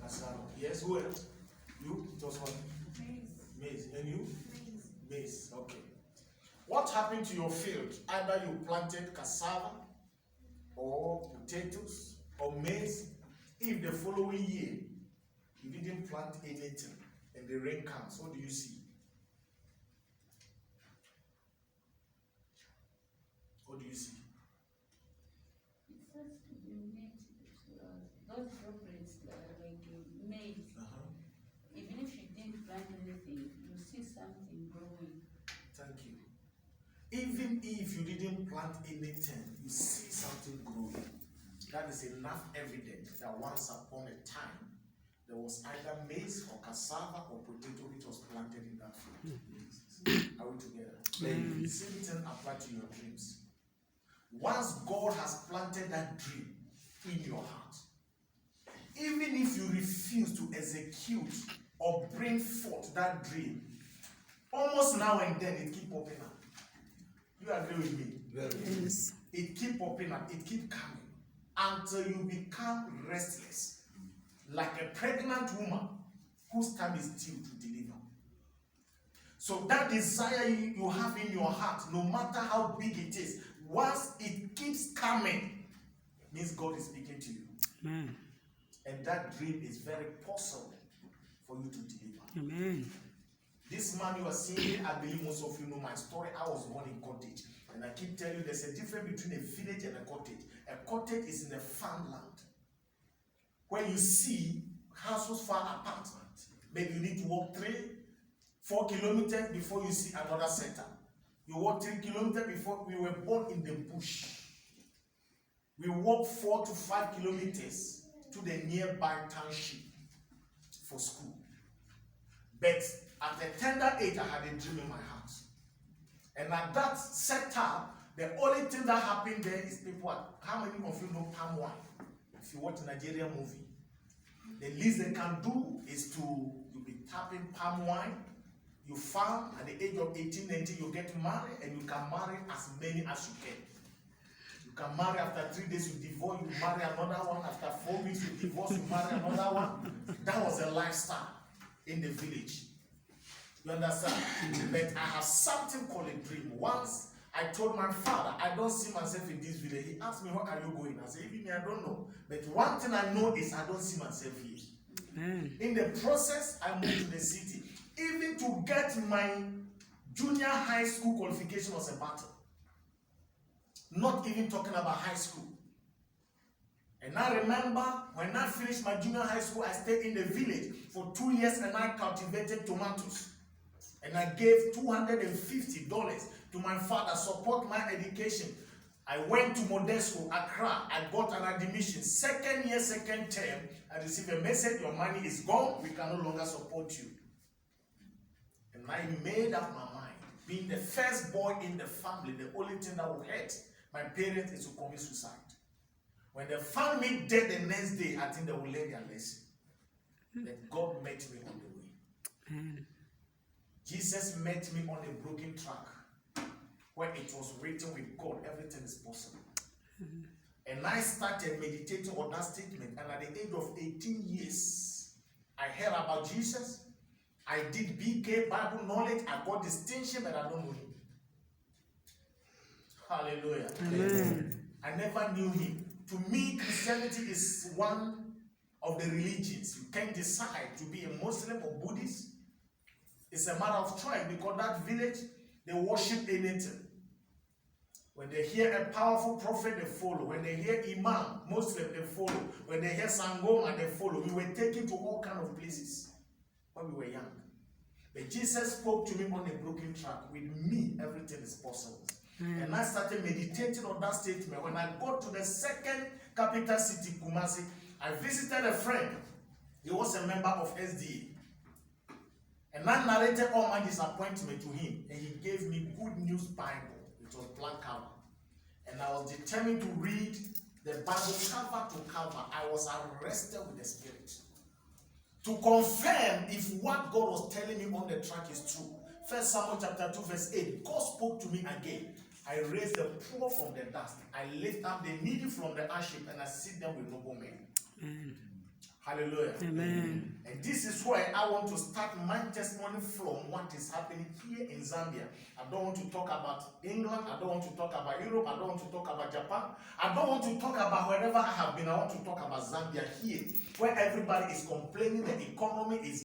Cassava. Yes, who else? You? It was what? Maize. And you? Maize. Okay. What happened to your field? Either you planted cassava or potatoes or maize. If the following year you didn't plant anything and the rain comes, what do you see? What do you see? It has to be made. Those droplets like maize. Even if you didn't plant anything, you see something growing. Thank you. Even if you didn't plant anything, you see something growing. That is enough evidence that once upon a time, there was either maize or cassava or potato which was planted in that field. Are we together? The same thing applies to your dreams. Once God has planted that dream in your heart, even if you refuse to execute or bring forth that dream, almost now and then it keep popping up. You agree with me? Yes. It keep popping up, it keep coming until you become restless, like a pregnant woman whose time is due to deliver. So that desire you have in your heart, no matter how big it is, once it keeps coming, means God is speaking to you. Amen. And that dream is very possible for you to deliver. Amen. This man you are seeing, I believe most of you know my story. I was born in cottage. And I keep telling you there's a difference between a village and a cottage. A cottage is in a farmland where you see houses far apart. Maybe you need to walk 3-4 kilometers before you see another center. You walk 3 kilometers before. We were born in the bush. We walk 4 to 5 kilometers to the nearby township for school. But at a tender age, I had a dream in my heart. And at that setup, the only thing that happened there is people are, how many of you know palm wine? If you watch a Nigerian movie, the least they can do is to, you'll be tapping palm wine, you farm, at the age of 18, 19, you get married, and you can marry as many as you can. You can marry after 3 days, you divorce, you marry another one, after 4 weeks, you divorce, you marry another one. That was a lifestyle in the village. You understand? But I have something called a dream. Once I told my father, I don't see myself in this village. He asked me, where are you going? I said, even me, I don't know. But one thing I know is I don't see myself here. In the process, I moved to the city. Even to get my junior high school qualification was a battle. Not even talking about high school. And I remember when I finished my junior high school, I stayed in the village for 2 years and I cultivated tomatoes. And I gave $250 to my father, support my education. I went to Modesto, Accra. I got an admission. Second year, second term, I received a message, your money is gone, we can no longer support you. And I made up my mind. Being the first boy in the family, the only thing that would hurt my parents is to commit suicide. When they found me dead the next day, I think they will learn their lesson. That God met me on the way. Jesus met me on a broken track where it was written with God, everything is possible. And I started meditating on that statement. And at the age of 18 years, I heard about Jesus. I did BK, Bible knowledge. I got distinction, but I don't know him. Hallelujah. Amen. I never knew him. To me, Christianity is one of the religions. You can't decide to be a Muslim or Buddhist. It's a matter of choice because that village, they worship anything. When they hear a powerful prophet, they follow. When they hear Imam, Muslim, they follow. When they hear Sangoma, they follow. We were taken to all kinds of places when we were young. But Jesus spoke to me on a broken track. With me, everything is possible. And I started meditating on that statement. When I got to the second capital city, Kumasi, I visited a friend. He was a member of SDA. And I narrated all my disappointment to him. And he gave me Good News Bible. It was black cover. And I was determined to read the Bible cover to cover. I was arrested with the Spirit. To confirm if what God was telling me on the track is true. 1 Samuel chapter 2 verse 8. God spoke to me again. I raise the poor from the dust. I lift up the needy from the ash heap, and I sit them with noble men. Hallelujah. Amen. And this is where I want to start my testimony from what is happening here in Zambia. I don't want to talk about England. I don't want to talk about Europe. I don't want to talk about Japan. I don't want to talk about wherever I have been. I want to talk about Zambia here, where everybody is complaining the economy is